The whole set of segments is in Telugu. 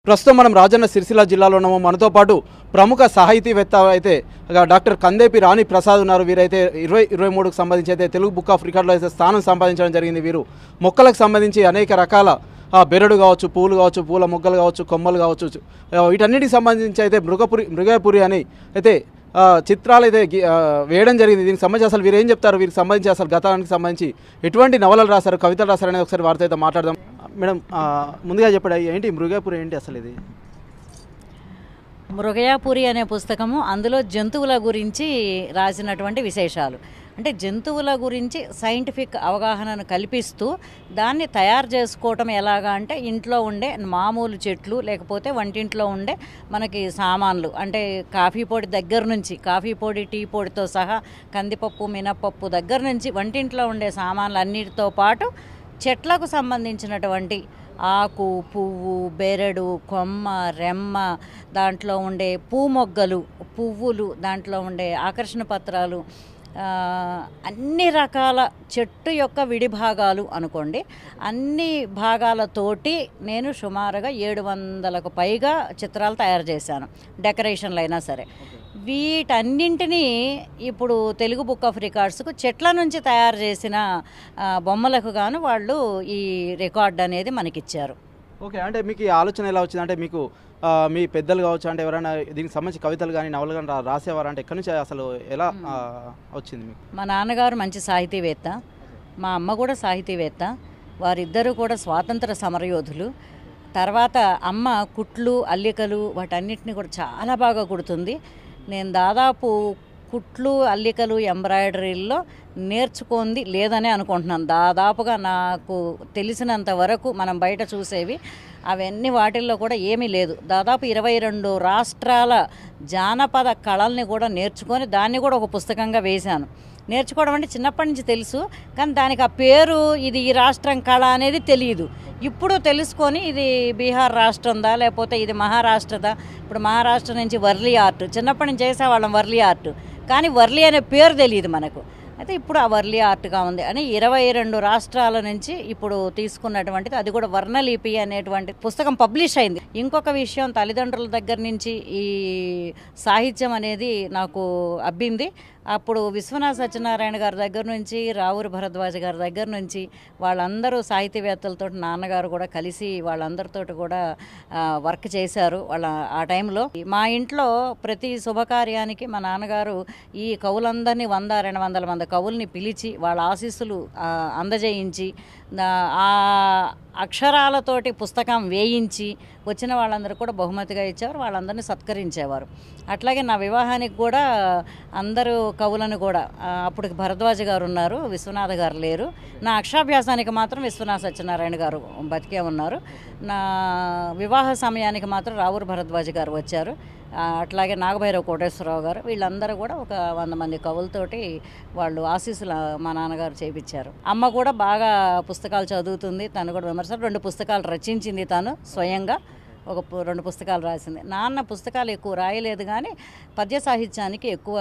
ప్రస్తుతం మనం రాజన్న సిరిసిల్ల జిల్లాలో ఉన్నాము. మనతో పాటు ప్రముఖ సాహితీవేత్త అయితే డాక్టర్ కందేపి రాణి ప్రసాద్ ఉన్నారు. వీరైతే 2023కు సంబంధించి అయితే తెలుగు బుక్ ఆఫ్ రికార్డులో అయితే స్థానం సంపాదించడం జరిగింది. వీరు మొక్కలకు సంబంధించి అనేక రకాల బెరడు కావచ్చు, పూలు కావచ్చు, పూల మొగ్గలు కావచ్చు, కొమ్మలు కావచ్చు, వీటన్నిటికి సంబంధించి అయితే మృగయపురి అని అయితే చిత్రాలు అయితే వేయడం జరిగింది. దీనికి సంబంధించి అసలు వీరు ఏం చెప్తారు, వీరికి సంబంధించి అసలు గతానికి సంబంధించి ఎటువంటి నవలలు రాశారు, కవితలు రాశారు అనేది ఒకసారి వారితో అయితే మాట్లాడదాం. మేడం, ముందుగా చెప్పండి, ఏంటి మృగయపురి, ఏంటి అసలు ఇది? మృగయాపురి అనే పుస్తకము అందులో జంతువుల గురించి రాసినటువంటి విశేషాలు. అంటే జంతువుల గురించి సైంటిఫిక్ అవగాహనను కల్పిస్తూ దాన్ని తయారు చేసుకోవటం ఎలాగా అంటే ఇంట్లో ఉండే మామూలు చెట్లు లేకపోతే వంటింట్లో ఉండే మనకి సామాన్లు, అంటే కాఫీ పొడి దగ్గర నుంచి, కాఫీ పొడి టీ పొడితో సహా కందిపప్పు మినప్పప్పు దగ్గర నుంచి వంటింట్లో ఉండే సామాన్లు అన్నిటితో పాటు చెట్లకు సంబంధించినటువంటి ఆకు, పువ్వు, బెరడు, కొమ్మ, రెమ్మ, దాంట్లో ఉండే మొగ్గలు, పువ్వులు, దాంట్లో ఉండే ఆకర్షణ పత్రాలు, అన్ని రకాల చెట్టు యొక్క విడి భాగాలు అనుకోండి, అన్ని భాగాలతోటి నేను సుమారుగా 700కు పైగా చిత్రాలు తయారు చేశాను, డెకరేషన్లు అయినా సరే. వీటన్నింటినీ ఇప్పుడు తెలుగు బుక్ ఆఫ్ రికార్డ్స్కు చెట్ల నుంచి తయారు చేసిన బొమ్మలకు గాను వాళ్ళు ఈ రికార్డ్ అనేది మనకిచ్చారు. ఓకే, అంటే మీకు ఈ ఆలోచన ఎలా వచ్చింది? అంటే మీకు మీ పెద్దలు కావచ్చు, అంటే ఎవరైనా దీనికి సంబంధించి కవితలు కానీ నవలు కానీ రాసేవారు, అంటే ఎక్కడి నుంచి అసలు ఎలా వచ్చింది మీకు? మా నాన్నగారు మంచి సాహితీవేత్త, మా అమ్మ కూడా సాహితీవేత్త, వారిద్దరూ కూడా స్వాతంత్ర సమరయోధులు. తర్వాత అమ్మ కుట్లు, అల్లికలు వాటన్నిటిని కూడా చాలా బాగా కుడుతుంది. నేను దాదాపు కుట్లు, అల్లికలు, ఎంబ్రాయిడరీల్లో నేర్చుకుంది లేదనే అనుకుంటున్నాను. దాదాపుగా నాకు తెలిసినంత వరకు మనం బయట చూసేవి అవన్నీ వాటిల్లో కూడా ఏమీ లేదు. దాదాపు 22 రాష్ట్రాల జానపద కళల్ని కూడా నేర్చుకొని దాన్ని కూడా ఒక పుస్తకంగా వేశాను. నేర్చుకోవడం అంటే చిన్నప్పటి నుంచి తెలుసు, కానీ దానికి ఆ పేరు, ఇది ఈ రాష్ట్రం కళ అనేది తెలియదు. ఇప్పుడు తెలుసుకొని ఇది బీహార్ రాష్ట్రందా లేకపోతే ఇది మహారాష్ట్రదా. ఇప్పుడు మహారాష్ట్ర నుంచి వర్లీ ఆర్ట్, చిన్నప్పటి నుంచి చేసేవాళ్ళం వర్లీ ఆర్ట్, కానీ వర్లీ అనే పేరు తెలియదు మనకు. అయితే ఇప్పుడు ఆ వర్లీ ఆర్ట్గా ఉంది అని 22 రాష్ట్రాల నుంచి ఇప్పుడు తీసుకున్నటువంటిది, అది కూడా వర్ణలిపి అనేటువంటి పుస్తకం పబ్లిష్ అయింది. ఇంకొక విషయం, తల్లిదండ్రుల దగ్గర నుంచి ఈ సాహిత్యం అనేది నాకు అబ్బింది. అప్పుడు విశ్వనాథ సత్యనారాయణ గారి దగ్గర నుంచి, రావూరి భరద్వాజ గారి దగ్గర నుంచి వాళ్ళందరూ సాహితీవేత్తలతో నాన్నగారు కూడా కలిసి వాళ్ళందరితో కూడా వర్క్ చేశారు వాళ్ళ ఆ టైంలో. మా ఇంట్లో ప్రతి శుభకార్యానికి మా నాన్నగారు ఈ కవులందరినీ 100-200 మంది కవుల్ని పిలిచి వాళ్ళ ఆశీస్సులు అందజేయించి ఆ అక్షరాలతోటి పుస్తకం వేయించి వచ్చిన వాళ్ళందరూ కూడా బహుమతిగా ఇచ్చేవారు, వాళ్ళందరినీ సత్కరించేవారు. అట్లాగే నా వివాహానికి కూడా అందరూ కవులను కూడా, అప్పుడు భరద్వాజ గారు ఉన్నారు, విశ్వనాథ గారు లేరు. నా అక్షరాభ్యాసానికి మాత్రం విశ్వనాథ సత్యనారాయణ గారు బతికే ఉన్నారు. నా వివాహ సమయానికి మాత్రం రావూరి భరద్వాజ గారు వచ్చారు. అట్లాగే నాగభైరవ కోటేశ్వరరావు గారు, వీళ్ళందరూ కూడా ఒక 100 మంది కవులతోటి వాళ్ళు ఆశీస్సులు మా నాన్నగారు చేయించారు. అమ్మ కూడా బాగా పుస్తకాలు చదువుతుంది, తను కూడా విమర్శలు 2 పుస్తకాలు రచించింది, తను స్వయంగా 2 పుస్తకాలు రాసింది. నాన్న పుస్తకాలు ఎక్కువ రాయలేదు, కానీ పద్య సాహిత్యానికి ఎక్కువ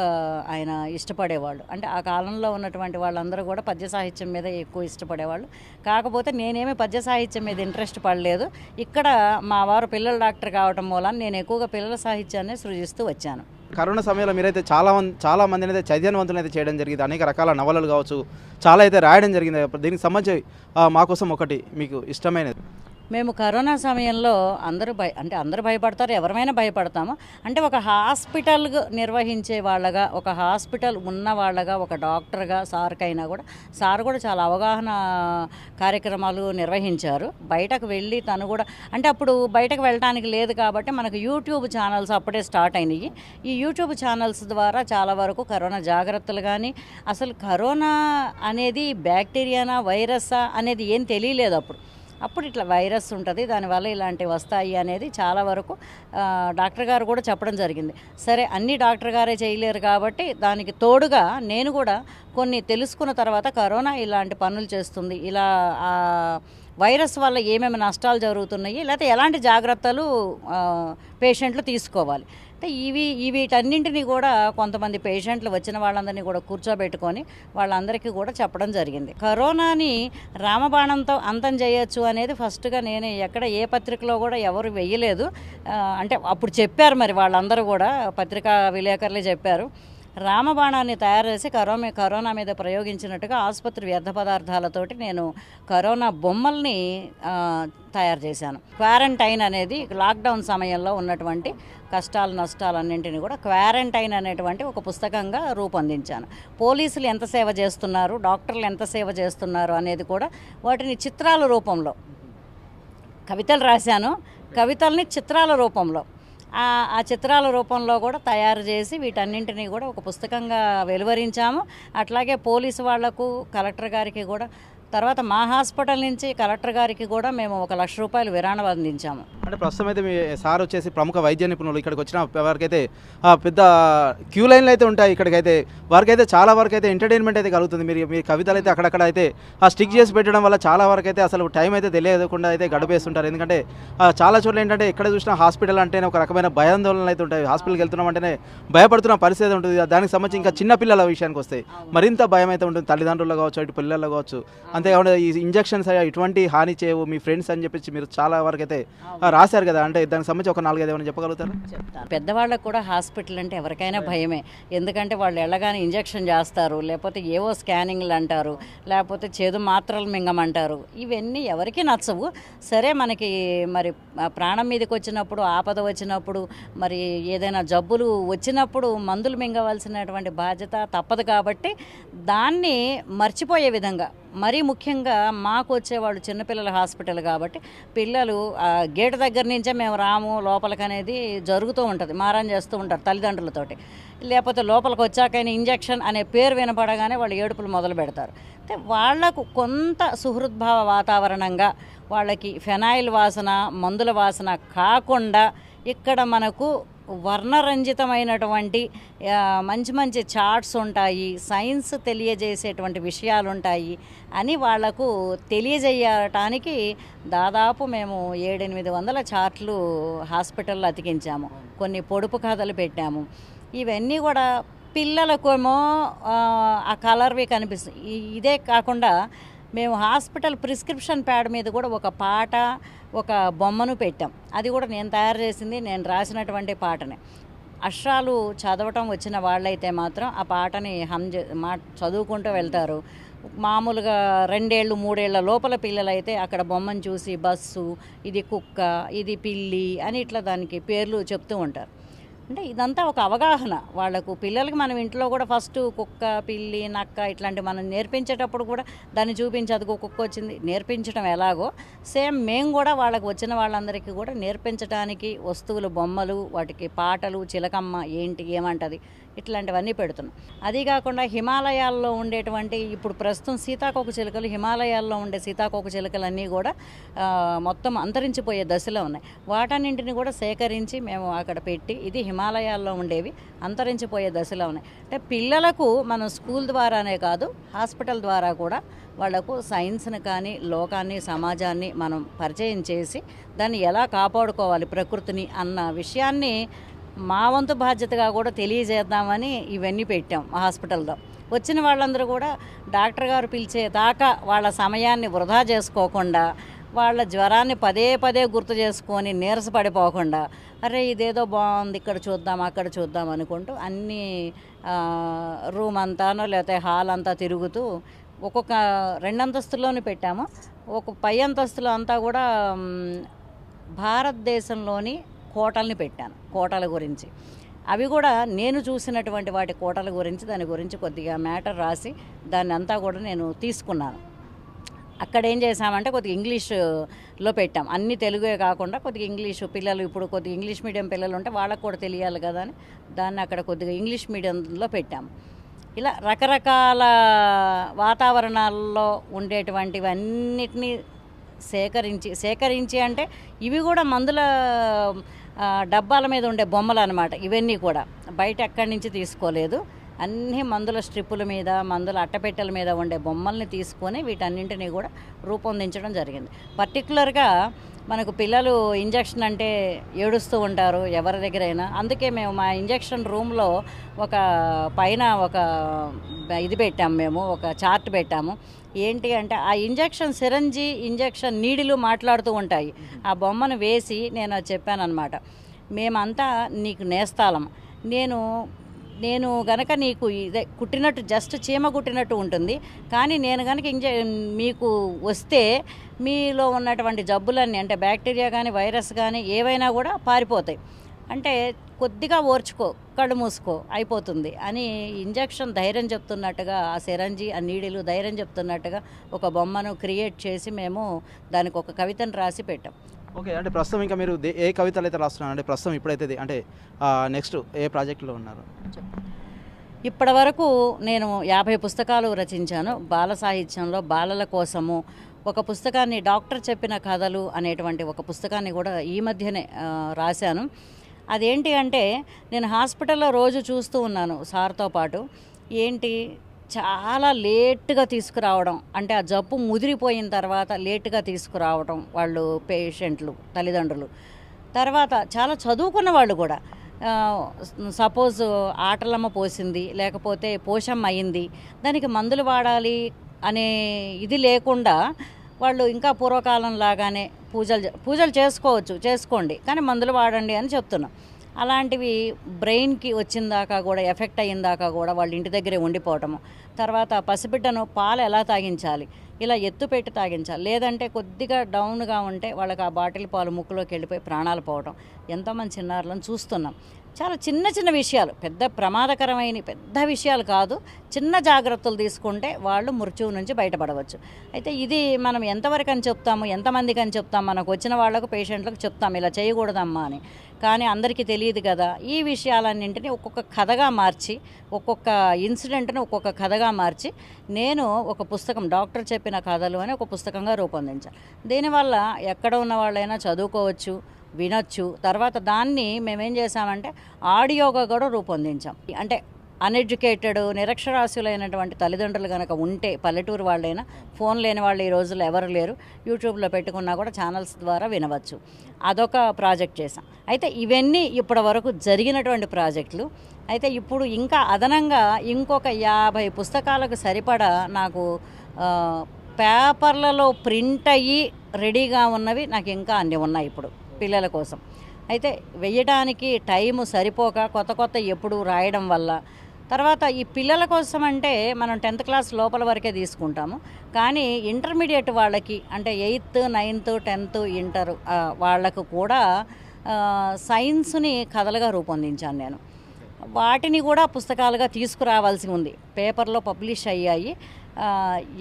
ఆయన ఇష్టపడేవాళ్ళు. అంటే ఆ కాలంలో ఉన్నటువంటి వాళ్ళందరూ కూడా పద్య సాహిత్యం మీద ఎక్కువ ఇష్టపడేవాళ్ళు. కాకపోతే నేనేమీ పద్య సాహిత్యం మీద ఇంట్రెస్ట్ పడలేదు. ఇక్కడ మా వారు పిల్లల డాక్టర్ కావటం మూలాన నేను ఎక్కువగా పిల్లల సాహిత్యాన్ని సృజిస్తూ వచ్చాను. కరోనా సమయంలో మీరైతే చాలా మందిని అయితే చైతన్యవంతులు అయితే చేయడం జరిగింది. అనేక రకాల నవలలు కావచ్చు, చాలా అయితే రాయడం జరిగింది. దీనికి సంబంధించి మాకోసం ఒకటి మీకు ఇష్టమైనది. మేము కరోనా సమయంలో అందరూ భయపడతారు, ఎవరైనా భయపడతాము. అంటే ఒక హాస్పిటల్ నిర్వహించే వాళ్ళగా, ఒక హాస్పిటల్ ఉన్న వాళ్ళగా, ఒక డాక్టర్గా సార్కైనా కూడా, సార్ కూడా చాలా అవగాహన కార్యక్రమాలు నిర్వహించారు. బయటకు వెళ్ళి తను కూడా, అంటే అప్పుడు బయటకు వెళ్ళడానికి లేదు కాబట్టి మనకు యూట్యూబ్ ఛానల్స్ అప్పుడే స్టార్ట్ అయినాయి. ఈ యూట్యూబ్ ఛానల్స్ ద్వారా చాలా వరకు కరోనా జాగ్రత్తలు కానీ, అసలు కరోనా అనేది బ్యాక్టీరియానా వైరస్సా అనేది ఏం తెలియలేదు అప్పుడు ఇట్లా వైరస్ ఉంటుంది, దానివల్ల ఇలాంటివి వస్తాయి అనేది చాలా వరకు డాక్టర్ గారు కూడా చెప్పడం జరిగింది. సరే, అన్ని డాక్టర్ గారే చేయలేరు కాబట్టి దానికి తోడుగా నేను కూడా కొన్ని తెలుసుకున్న తర్వాత కరోనా ఇలాంటి పనులు చేస్తుంది, ఇలా వైరస్ వల్ల ఏమేమి నష్టాలు జరుగుతున్నాయి, లేకపోతే ఎలాంటి జాగ్రత్తలు పేషెంట్లు తీసుకోవాలి. అంటే వీటన్నింటినీ కూడా కొంతమంది పేషెంట్లు వచ్చిన వాళ్ళందరినీ కూడా కూర్చోబెట్టుకొని వాళ్ళందరికీ కూడా చెప్పడం జరిగింది. కరోనాని రామబాణంతో అంతం చేయొచ్చు అనేది ఫస్ట్గా నేను ఎక్కడ ఏ పత్రికలో కూడా ఎవరు వెయ్యలేదు. అంటే అప్పుడు చెప్పారు, మరి వాళ్ళందరూ కూడా పత్రికా విలేకరులే చెప్పారు. రామబాణాన్ని తయారు చేసి కరోనా మీద ప్రయోగించినట్టుగా ఆసుపత్రి వ్యర్థ పదార్థాలతోటి నేను కరోనా బొమ్మల్ని తయారు చేశాను. క్వారంటైన్ అనేది లాక్డౌన్ సమయంలో ఉన్నటువంటి కష్టాలు నష్టాలన్నింటినీ కూడా క్వారంటైన్ అనేటువంటి ఒక పుస్తకంగా రూపొందించాను. పోలీసులు ఎంత సేవ చేస్తున్నారు, డాక్టర్లు ఎంత సేవ చేస్తున్నారు అనేది కూడా వాటిని చిత్రాల రూపంలో, కవితలు రాశాను, కవితల్ని చిత్రాల రూపంలో ఆ చిత్రాల రూపంలో కూడా తయారు చేసి వీటన్నింటినీ కూడా ఒక పుస్తకంగా వెలువరించాము. అట్లాగే పోలీసు వాళ్లకు, కలెక్టర్ గారికి కూడా, తర్వాత మా హాస్పిటల్ నుంచి కలెక్టర్ గారికి కూడా మేము 1 లక్ష రూపాయలు విరాళం అందించాము. అంటే ప్రస్తుతం అయితే మీ సార్ వచ్చేసి ప్రముఖ వైద్య నిపుణులు ఇక్కడికి వచ్చిన వారికైతే పెద్ద క్యూ లైన్లు అయితే ఉంటాయి. ఇక్కడికైతే వారికైతే చాలా వరకు అయితే ఎంటర్టైన్మెంట్ అయితే కలుగుతుంది. మీ కవితలు అయితే అక్కడక్కడ అయితే స్టిక్ చేసి పెట్టడం వల్ల చాలా వరకు అయితే అసలు టైం అయితే తెలియకుండా అయితే గడిపేస్తుంటారు. ఎందుకంటే చాలా చోట్ల ఏంటంటే ఎక్కడ చూసినా హాస్పిటల్ అంటేనే ఒక రకమైన భయాందోళనలు అయితే ఉంటాయి. హాస్పిటల్కి వెళ్తున్నాం అంటేనే భయపడుతున్న పరిస్థితి ఉంటుంది. దానికి సంబంధించి ఇంకా చిన్న పిల్లల విషయానికి వస్తాయి మరింత భయం అయితే ఉంటుంది, తల్లిదండ్రులు కావచ్చు, ఇటు పిల్లలు కావచ్చు. అంతేకాకుండా ఈ ఇంజెక్షన్స్ ఇటువంటి హాని చేయవు మీ ఫ్రెండ్స్ అని చెప్పేసి మీరు చాలా వరకు అయితే రాశారు కదా, అంటే దానికి సంబంధించి ఒక 4-5 ఏమైనా చెప్పగలుగుతారా? చెప్తాను. పెద్దవాళ్ళకు కూడా హాస్పిటల్ అంటే ఎవరికైనా భయమే. ఎందుకంటే వాళ్ళు వెళ్ళగానే ఇంజెక్షన్ చేస్తారు, లేకపోతే ఏవో స్కానింగ్లు అంటారు, లేకపోతే చేదు మాత్రలు మింగమంటారు. ఇవన్నీ ఎవరికి నచ్చవు. సరే, మనకి మరి ప్రాణం మీదకి వచ్చినప్పుడు, ఆపద వచ్చినప్పుడు, మరి ఏదైనా జబ్బులు వచ్చినప్పుడు మందులు మింగవలసినటువంటి బాధ్యత తప్పదు. కాబట్టి దాన్ని మర్చిపోయే విధంగా, మరీ ముఖ్యంగా మాకు వచ్చేవాళ్ళు చిన్నపిల్లల హాస్పిటల్ కాబట్టి పిల్లలు గేటు దగ్గర నుంచే మేము రాము లోపలికి అనేది జరుగుతూ ఉంటుంది. మారం చేస్తూ ఉంటారు తల్లిదండ్రులతోటి. లేకపోతే లోపలికి వచ్చాకైనా ఇంజెక్షన్ అనే పేరు వినపడగానే వాళ్ళు ఏడుపులు మొదలు పెడతారు. అంటే వాళ్లకు కొంత సుహృద్భావ వాతావరణంగా, వాళ్ళకి ఫెనాయిల్ వాసన, మందుల వాసన కాకుండా ఇక్కడ మనకు వర్ణరంజితమైనటువంటి మంచి మంచి చార్ట్స్ ఉంటాయి, సైన్స్ తెలియజేసేటువంటి విషయాలు ఉంటాయి అని వాళ్లకు తెలియజేయటానికి దాదాపు మేము 700-800 చార్ట్లు హాస్పిటల్లో అతికించాము. కొన్ని పొడుపు కథలు పెట్టాము. ఇవన్నీ కూడా పిల్లలకేమో ఆ కలర్వి కనిపిస్తుంది. ఇదే కాకుండా మేము హాస్పిటల్ ప్రిస్క్రిప్షన్ ప్యాడ్ మీద కూడా ఒక పాట, ఒక బొమ్మను పెట్టాం. అది కూడా నేను తయారు చేసింది, నేను రాసినటువంటి పాటనే. అక్షరాలు చదవటం వచ్చిన వాళ్ళైతే మాత్రం ఆ పాటని చదువుకుంటూ వెళ్తారు. మామూలుగా 2 ఏళ్ళు 3 ఏళ్ల లోపల పిల్లలైతే అక్కడ బొమ్మను చూసి బస్సు, ఇది కుక్క, ఇది పిల్లి అని ఇట్లా దానికి పేర్లు చెప్తూ ఉంటారు. అంటే ఇదంతా ఒక అవగాహన వాళ్లకు. పిల్లలకి మనం ఇంట్లో కూడా ఫస్ట్ కుక్క, పిల్లి, నక్క ఇట్లాంటివి మనం నేర్పించేటప్పుడు కూడా దాన్ని చూపించి అదిగో కుక్క వచ్చింది నేర్పించడం ఎలాగో సేమ్ మేము కూడా వాళ్ళకి వచ్చిన వాళ్ళందరికీ కూడా నేర్పించడానికి వస్తువులు, బొమ్మలు, వాటికి పాటలు, చిలకమ్మ ఏంటి ఏమంటది ఇట్లాంటివన్నీ పెడుతున్నాం. అది కాకుండా హిమాలయాల్లో ఉండేటువంటి ఇప్పుడు ప్రస్తుతం సీతాకోక చిలుకలు, హిమాలయాల్లో ఉండే సీతాకోక చిలుకలన్నీ కూడా మొత్తం అంతరించిపోయే దశలో ఉన్నాయి. వాటన్నింటిని కూడా సేకరించి మేము అక్కడ పెట్టి, ఇది హిమాలయాల్లో ఉండేవి అంతరించిపోయే దశలో ఉన్నాయి. అంటే పిల్లలకు మనం స్కూల్ ద్వారానే కాదు, హాస్పిటల్ ద్వారా కూడా వాళ్లకు సైన్స్ని కానీ, లోకాన్ని, సమాజాన్ని మనం పరిచయం చేసి దాన్ని ఎలా కాపాడుకోవాలి ప్రకృతిని అన్న విషయాన్ని మా వంతు బాధ్యతగా కూడా తెలియజేద్దామని ఇవన్నీ పెట్టాం హాస్పిటల్లో. వచ్చిన వాళ్ళందరూ కూడా డాక్టర్ గారు పిలిచేదాకా వాళ్ళ సమయాన్ని వృధా చేసుకోకుండా, వాళ్ళ జ్వరాన్ని పదే పదే గుర్తు చేసుకొని నీరసపడిపోకుండా, అరే ఇదేదో బాగుంది ఇక్కడ చూద్దాం అక్కడ చూద్దాం అనుకుంటూ అన్నీ రూమ్ అంతానో లేకపోతే హాల్ అంతా తిరుగుతూ ఒక్కొక్క 2 అంతస్తుల్లోనే పెట్టాము. ఒక పై అంతస్తులో అంతా కూడా భారతదేశంలోని కోటల్ని పెట్టాను, కోటల గురించి. అవి కూడా నేను చూసినటువంటి వాటి కోటల గురించి, దాని గురించి కొద్దిగా మ్యాటర్ రాసి దాన్ని అంతా కూడా నేను తీసుకున్నాను. అక్కడ ఏం చేసామంటే కొద్దిగా ఇంగ్లీష్లో పెట్టాం. అన్ని తెలుగే కాకుండా కొద్దిగా ఇంగ్లీషు, పిల్లలు ఇప్పుడు కొద్దిగా ఇంగ్లీష్ మీడియం పిల్లలు ఉంటే వాళ్ళకు కూడా తెలియాలి కదా అని దాన్ని అక్కడ కొద్దిగా ఇంగ్లీష్ మీడియంలో పెట్టాము. ఇలా రకరకాల వాతావరణాల్లో ఉండేటువంటివన్నిటినీ సేకరించి అంటే ఇవి కూడా మందుల డబ్బాల మీద ఉండే బొమ్మలు అన్నమాట. ఇవన్నీ కూడా బయట ఎక్కడి నుంచి తీసుకోలేదు. అన్ని మందుల స్ట్రిప్పుల మీద, మందుల అట్టపెట్టెల మీద ఉండే బొమ్మల్ని తీసుకొని వీటన్నింటినీ కూడా రూపొందించడం జరిగింది. పర్టికులర్గా మనకు పిల్లలు ఇంజెక్షన్ అంటే ఏడుస్తూ ఉంటారు ఎవరి దగ్గరైనా. అందుకే మేము మా ఇంజెక్షన్ రూమ్లో ఒక పైన ఒక ఇది పెట్టాము, మేము ఒక చార్ట్ పెట్టాము. ఏంటి అంటే ఆ ఇంజెక్షన్ సిరంజి, ఇంజెక్షన్ నీడిలు మాట్లాడుతూ ఉంటాయి. ఆ బొమ్మను వేసి నేను అది చెప్పానన్నమాట. మేమంతా నీకు నేస్తాలం, నేను నేను గనక నీకు ఇదే కుట్టినట్టు జస్ట్ చీమ కుట్టినట్టు ఉంటుంది, కానీ నేను కనుక మీకు వస్తే మీలో ఉన్నటువంటి జబ్బులన్నీ అంటే బ్యాక్టీరియా కానీ వైరస్ కానీ ఏవైనా కూడా పారిపోతాయి. అంటే కొద్దిగా ఓర్చుకో, కళ్ళు మూసుకో, అయిపోతుంది అని ఇంజెక్షన్ ధైర్యం చెప్తున్నట్టుగా, ఆ సిరంజి ఆ నీడిలు ధైర్యం చెప్తున్నట్టుగా ఒక బొమ్మను క్రియేట్ చేసి మేము దానికి ఒక కవితను రాసి పెట్టాం. ఓకే, అంటే ప్రస్తుతం ఇంకా మీరు ఏ కవితలు అయితే రాస్తున్నారు అంటే ప్రస్తుతం ఇప్పుడైతే అంటే నెక్స్ట్ ఏ ప్రాజెక్టులో ఉన్నారు? ఇప్పటి వరకు నేను 50 పుస్తకాలు రచించాను బాల సాహిత్యంలో. బాలల కోసము ఒక పుస్తకాన్ని, డాక్టర్ చెప్పిన కథలు అనేటువంటి ఒక పుస్తకాన్ని కూడా ఈ మధ్యనే రాశాను. అదేంటి అంటే నేను హాస్పిటల్లో రోజు చూస్తూ ఉన్నాను సార్తో పాటు. ఏంటి చాలా లేట్గా తీసుకురావడం, అంటే ఆ జబ్బు ముదిరిపోయిన తర్వాత లేట్గా తీసుకురావడం వాళ్ళు పేషెంట్లు, తల్లిదండ్రులు. తర్వాత చాలా చదువుకున్న వాళ్ళు కూడా, సపోజ్ ఆటలమ్మ పోసింది లేకపోతే పోషమ్మ అయింది, దానికి మందులు వాడాలి అనే ఇది లేకుండా వాళ్ళు ఇంకా పూర్వకాలం లాగానే పూజలు చేసుకోండి కానీ మందులు వాడండి అని చెప్తున్నాం. అలాంటివి బ్రెయిన్కి వచ్చిందాకా కూడా, ఎఫెక్ట్ అయ్యిందాకా కూడా వాళ్ళ ఇంటి దగ్గరే ఉండిపోవటము. తర్వాత పసిబిడ్డను పాలు ఎలా తాగించాలి, ఇలా ఎత్తు పెట్టి తాగించాలి, లేదంటే కొద్దిగా డౌన్గా ఉంటే వాళ్ళకి ఆ బాటిల్ పాలు ముక్కులోకి వెళ్ళిపోయి ప్రాణాలు పోవటం ఎంతోమంది చిన్నారులను చూస్తున్నాం. చాలా చిన్న చిన్న విషయాలు, పెద్ద ప్రమాదకరమైన పెద్ద విషయాలు కాదు, చిన్న జాగ్రత్తలు తీసుకుంటే వాళ్ళు మృత్యువు నుంచి బయటపడవచ్చు. అయితే ఇది మనం ఎంతవరకు అని చెప్తాము, ఎంతమందికి అని చెప్తాం, మనకు వచ్చిన వాళ్ళకు పేషెంట్లకు చెప్తాం ఇలా చేయకూడదమ్మా అని. కానీ అందరికీ తెలియదు కదా. ఈ విషయాలన్నింటినీ ఒక్కొక్క కథగా మార్చి, ఒక్కొక్క ఇన్సిడెంట్ను ఒక్కొక్క కథగా మార్చి నేను ఒక పుస్తకం, డాక్టర్ చెప్పిన కథలు అని ఒక పుస్తకంగా రూపొందించాను. దీనివల్ల ఎక్కడ ఉన్న వాళ్ళైనా చదువుకోవచ్చు, వినొచ్చు. తర్వాత దాన్ని మేమేం చేసామంటే ఆడియోగా కూడా రూపొందించాం. అంటే అన్ఎడ్యుకేటెడ్, నిరక్షరాస్యులైనటువంటి తల్లిదండ్రులు కనుక ఉంటే, పల్లెటూరు వాళ్ళైనా, ఫోన్ లేని వాళ్ళు ఈ రోజుల్లో ఎవరు లేరు, యూట్యూబ్లో పెట్టుకున్నా కూడా ఛానల్స్ ద్వారా వినవచ్చు. అదొక ప్రాజెక్ట్ చేసాం. అయితే ఇవన్నీ ఇప్పటి వరకు జరిగినటువంటి ప్రాజెక్టులు. అయితే ఇప్పుడు ఇంకా అదనంగా ఇంకొక 50 పుస్తకాలకు సరిపడా నాకు పేపర్లలో ప్రింట్ అయ్యి రెడీగా ఉన్నవి నాకు ఇంకా అన్నీ ఉన్నాయి ఇప్పుడు పిల్లల కోసం. అయితే వెయ్యడానికి టైము సరిపోక కొత్త ఎప్పుడు రాయడం వల్ల, తర్వాత ఈ పిల్లల కోసం అంటే మనం 10th క్లాస్ లోపల వరకే తీసుకుంటాము. కానీ ఇంటర్మీడియట్ వాళ్ళకి అంటే 8th, 9th, 10th, ఇంటర్ వాళ్ళకు కూడా సైన్స్ని కథలుగా రూపొందించాను నేను. వాటిని కూడా పుస్తకాలుగా తీసుకురావాల్సి ఉంది. పేపర్లో పబ్లిష్ అయ్యాయి.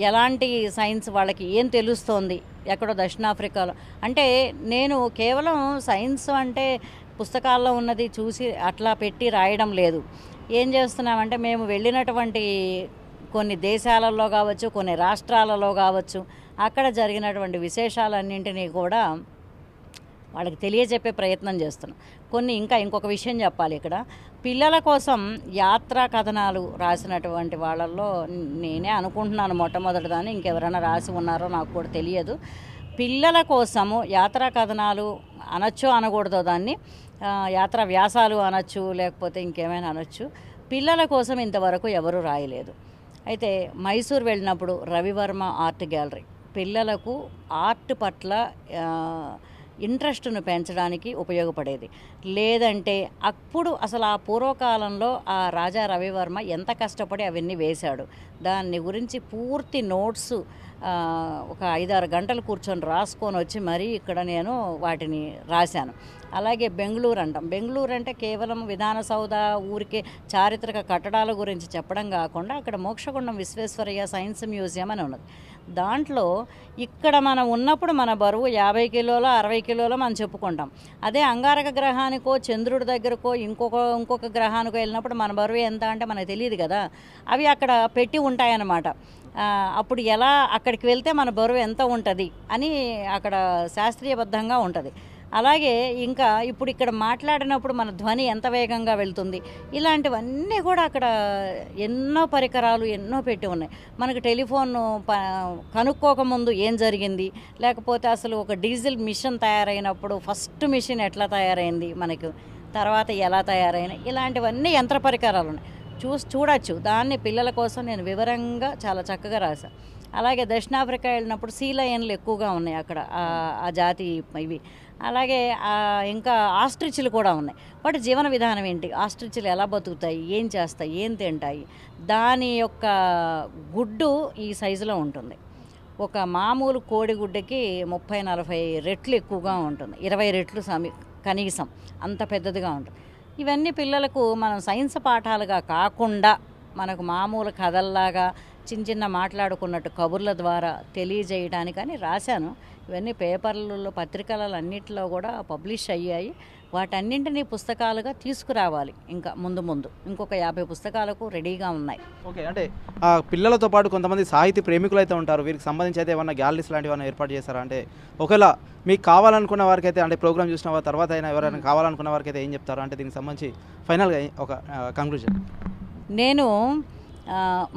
ఎలాంటి సైన్స్ వాళ్ళకి ఏం తెలుస్తోంది, ఎక్కడో దక్షిణాఫ్రికాలో. అంటే నేను కేవలం సైన్స్ అంటే పుస్తకాల్లో ఉన్నది చూసి అట్లా పెట్టి రాయడం లేదు. ఏం చేస్తున్నామంటే మేము వెళ్ళినటువంటి కొన్ని దేశాలలో కావచ్చు, కొన్ని రాష్ట్రాలలో కావచ్చు, అక్కడ జరిగినటువంటి విశేషాలన్నింటినీ కూడా వాళ్ళకి తెలియజెప్పే ప్రయత్నం చేస్తున్నాం. ఇంకొక విషయం చెప్పాలి ఇక్కడ. పిల్లల కోసం యాత్రా కథనాలు రాసినటువంటి వాళ్ళల్లో నేనే అనుకుంటున్నాను మొట్టమొదటిదాన్ని, ఇంకెవరైనా రాసి ఉన్నారో నాకు కూడా తెలియదు. పిల్లల కోసము యాత్రా కథనాలు అనొచ్చు అనకూడదో దాన్ని, యాత్రా వ్యాసాలు అనొచ్చు, లేకపోతే ఇంకేమైనా అనొచ్చు. పిల్లల కోసం ఇంతవరకు ఎవరు రాయలేదు. అయితే మైసూర్ వెళ్ళినప్పుడు రవివర్మ ఆర్ట్ గ్యాలరీ పిల్లలకు ఆర్ట్ పట్ల ఇంట్రెస్ట్ను పెంచడానికి ఉపయోగపడేది. లేదంటే అప్పుడు అసలు ఆ పూర్వకాలంలో ఆ రాజా రవివర్మ ఎంత కష్టపడి అవన్నీ వేశాడు, దాన్ని గురించి పూర్తి నోట్స్ ఒక 5-6 గంటలు కూర్చొని రాసుకొని వచ్చి మరీ ఇక్కడ నేను వాటిని రాశాను. అలాగే బెంగళూరు అంటాం. బెంగళూరు అంటే కేవలం విధాన సౌధ, ఊరికే చారిత్రక కట్టడాల గురించి చెప్పడం కాకుండా అక్కడ మోక్షగుండం విశ్వేశ్వరయ్య సైన్స్ మ్యూజియం అని ఉన్నది. దాంట్లో ఇక్కడ మనం ఉన్నప్పుడు మన బరువు 50 కిలోలో 60 కిలోలో మనం చెప్పుకుంటాం. అదే అంగారక గ్రహానికో చంద్రుడి దగ్గరకో ఇంకొక గ్రహానికో వెళ్ళినప్పుడు మన బరువు ఎంత అంటే మనకు తెలియదు కదా. అవి అక్కడ పెట్టి ఉంటాయన్నమాట. అప్పుడు ఎలా అక్కడికి వెళ్తే మన బరువు ఎంత ఉంటుంది అని అక్కడ శాస్త్రీయబద్ధంగా ఉంటుంది. అలాగే ఇంకా ఇప్పుడు ఇక్కడ మాట్లాడినప్పుడు మన ధ్వని ఎంత వేగంగా వెళ్తుంది, ఇలాంటివన్నీ కూడా అక్కడ ఎన్నో పరికరాలు ఎన్నో పెట్టి ఉన్నాయి. మనకు టెలిఫోన్ కనుక్కోకముందు ఏం జరిగింది, లేకపోతే అసలు ఒక డీజిల్ మిషన్ తయారైనప్పుడు ఫస్ట్ మిషన్ ఎట్లా తయారైంది, మనకు తర్వాత ఎలా తయారైనాయి, ఇలాంటివన్నీ యంత్ర పరికరాలు ఉన్నాయి. చూడొచ్చు. దాన్ని పిల్లల కోసం నేను వివరంగా చాలా చక్కగా రాశాను. అలాగే దక్షిణాఫ్రికా వెళ్ళినప్పుడు సీ లయన్లు ఎక్కువగా ఉన్నాయి అక్కడ, ఆ జాతి ఇవి. అలాగే ఇంకా ఆస్ట్రిచ్లు కూడా ఉన్నాయి. వాటి జీవన విధానం ఏంటి, ఆస్ట్రిచ్లు ఎలా బతుకుతాయి, ఏం చేస్తాయి, ఏం తింటాయి, దాని యొక్క గుడ్డు ఈ సైజులో ఉంటుంది. ఒక మామూలు కోడిగుడ్డకి 30-40 రెట్లు ఎక్కువగా ఉంటుంది, 20 రెట్లు కనీసం అంత పెద్దదిగా ఉంటుంది. ఇవన్నీ పిల్లలకు మనం సైన్స్ పాఠాలుగా కాకుండా మనకు మామూలు కథల్లాగా చిన్న చిన్న మాట్లాడుకున్నట్టు కబుర్ల ద్వారా తెలియజేయడానికని రాశాను. ఇవన్నీ పేపర్లలో పత్రికలలో అన్నింటిలో కూడా పబ్లిష్ అయ్యాయి. వాటన్నింటినీ పుస్తకాలుగా తీసుకురావాలి. ఇంకా ముందు ఇంకొక 50 పుస్తకాలకు రెడీగా ఉన్నాయి. ఓకే, అంటే పిల్లలతో పాటు కొంతమంది సాహితీ ప్రేమికులు అయితే ఉంటారు. వీరికి సంబంధించి అయితే ఏమన్నా గ్యాలరీస్ లాంటివి ఏమైనా ఏర్పాటు చేస్తారా? అంటే ఒకవేళ మీకు కావాలనుకున్న వారికి అయితే, అంటే ప్రోగ్రామ్ చూసిన తర్వాత అయినా ఎవరైనా కావాలనుకున్న వారికి అయితే ఏం చెప్తారు? అంటే దీనికి సంబంధించి ఫైనల్గా ఒక కంక్లూజన్. నేను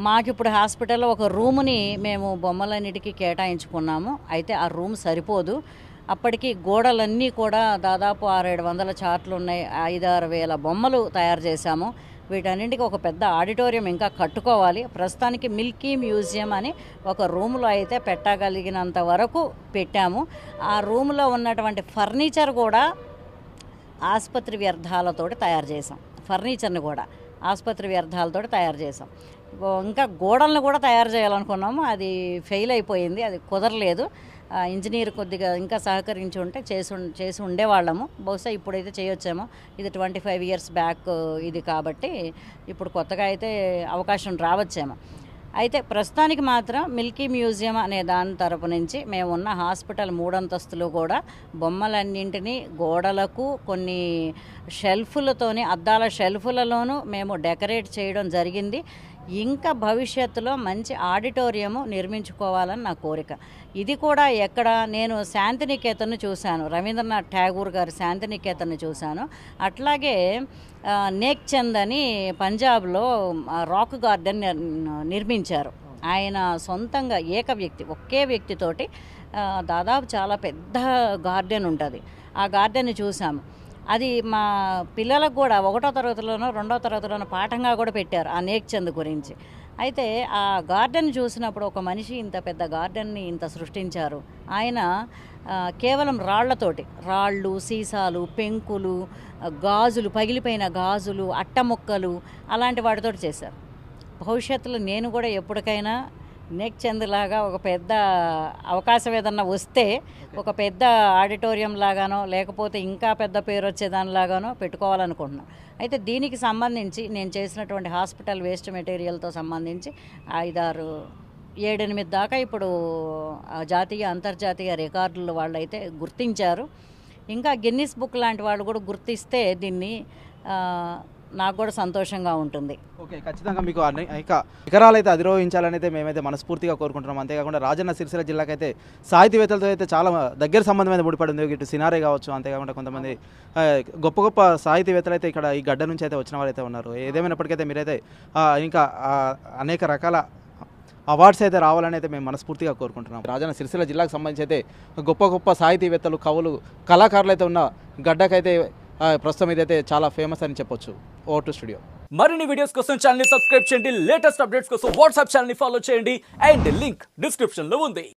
మాకిప్పుడు హాస్పిటల్లో ఒక రూమ్ని మేము బొమ్మలన్నిటికీ కేటాయించుకున్నాము. అయితే ఆ రూమ్ సరిపోదు. అప్పటికి గోడలన్నీ కూడా దాదాపు 600-700 చార్ట్లు ఉన్నాయి. 5-6 వేల బొమ్మలు తయారు చేశాము. వీటన్నింటికి ఒక పెద్ద ఆడిటోరియం ఇంకా కట్టుకోవాలి. ప్రస్తుతానికి మిల్కీ మ్యూజియం అని ఒక రూమ్లో అయితే పెట్టగలిగినంత వరకు పెట్టాము. ఆ రూమ్లో ఉన్నటువంటి ఫర్నిచర్ కూడా ఆసుపత్రి వ్యర్థాలతోటి తయారు చేసాం. ఫర్నిచర్ని కూడా ఆసుపత్రి వ్యర్థాలతో తయారు చేసాం. ఇంకా గోడలను కూడా తయారు చేయాలనుకున్నాము, అది ఫెయిల్ అయిపోయింది, అది కుదరలేదు. ఇంజనీర్ కొద్దిగా ఇంకా సహకరించి ఉంటే చేసి ఉండేవాళ్ళము. బహుశా ఇప్పుడైతే చేయొచ్చేమో. ఇది 25 years బ్యాక్ ఇది కాబట్టి ఇప్పుడు కొత్తగా అయితే అవకాశం రావచ్చేమో. అయితే ప్రస్తుతానికి మాత్రం మిల్కీ మ్యూజియం అనే దాని తరపు నుంచి మేము ఉన్న హాస్పిటల్ 3 అంతస్తులు కూడా బొమ్మలన్నింటినీ గోడలకు కొన్ని షెల్ఫులతోని, అద్దాల షెల్ఫులలోనూ మేము డెకరేట్ చేయడం జరిగింది. ఇంకా భవిష్యత్తులో మంచి ఆడిటోరియము నిర్మించుకోవాలని నా కోరిక. ఇది కూడా ఎక్కడ, నేను శాంతినికేతన్ను చూశాను, రవీంద్రనాథ్ ఠాగూర్ గారి శాంతినికేతన్ను చూశాను. అట్లాగే నేక్ చంద్ అని పంజాబ్లో రాక్ గార్డెన్ నిర్మించారు. ఆయన సొంతంగా ఒకే వ్యక్తితోటి దాదాపు చాలా పెద్ద గార్డెన్ ఉంటుంది. ఆ గార్డెన్ని చూసాము. అది మా పిల్లలకు కూడా 1వ తరగతిలోనో 2వ తరగతిలోనో పాఠంగా కూడా పెట్టారు ఆ నేక్ చంద్ గురించి. అయితే ఆ గార్డెన్ చూసినప్పుడు ఒక మనిషి ఇంత పెద్ద గార్డెన్ని ఇంత సృష్టించారు. ఆయన కేవలం రాళ్ళు, సీసాలు, పెంకులు, గాజులు, పగిలిపోయిన గాజులు, అట్టముక్కలు అలాంటి వాటితో చేశారు. భవిష్యత్తులో నేను కూడా ఎప్పటికైనా నేక్ చంద్ లాగా ఒక పెద్ద అవకాశం ఏదన్నా వస్తే ఒక పెద్ద ఆడిటోరియం లాగానో లేకపోతే ఇంకా పెద్ద పేరు వచ్చేదానిలాగానో పెట్టుకోవాలనుకుంటున్నాను. అయితే దీనికి సంబంధించి నేను చేసినటువంటి హాస్పిటల్ వేస్ట్ మెటీరియల్తో సంబంధించి 5-6-7-8 దాకా ఇప్పుడు జాతీయ అంతర్జాతీయ రికార్డులు వాళ్ళైతే గుర్తించారు. ఇంకా గిన్నిస్ బుక్ లాంటి వాళ్ళు కూడా గుర్తిస్తే దీన్ని నాకు కూడా సంతోషంగా ఉంటుంది. ఓకే, ఖచ్చితంగా మీకు అనేక శిఖరాలు అయితే అధిరోహించాలని అయితే మేమైతే మనస్ఫూర్తిగా కోరుకుంటున్నాం. అంతేకాకుండా రాజన్న సిరిసిల్ల జిల్లాకైతే సాహితీవేత్తలతో అయితే చాలా దగ్గర సంబంధం అయితే ముడిపడి ఉంది. ఇటు సినారే కావచ్చు, అంతేకాకుండా కొంతమంది గొప్ప గొప్ప సాహితీవేత్తలు అయితే ఇక్కడ ఈ గడ్డ నుంచి అయితే వచ్చిన వారు అయితే ఉన్నారు. ఏదేమైనప్పటికైతే మీరైతే ఇంకా అనేక రకాల అవార్డ్స్ అయితే రావాలని అయితే మేము మనస్ఫూర్తిగా కోరుకుంటున్నాం. రాజన్న సిరిసిల్ల జిల్లాకు సంబంధించి అయితే గొప్ప గొప్ప సాహితీవేత్తలు, కవులు, కళాకారులు అయితే ఉన్న గడ్డకైతే ప్రస్తుతం ఇదైతే చాలా ఫేమస్ అని చెప్పొచ్చు. Over to studio. మరిన్ని వీడియోస్ కోసం ఛానల్ ని సబ్స్క్రైబ్ చేయండి. లేటెస్ట్ అప్డేట్స్ కోసం వాట్సాప్ ఛానల్ ని ఫాలో చేయండి. అండ్ లింక్ డిస్క్రిప్షన్ లో ఉంది.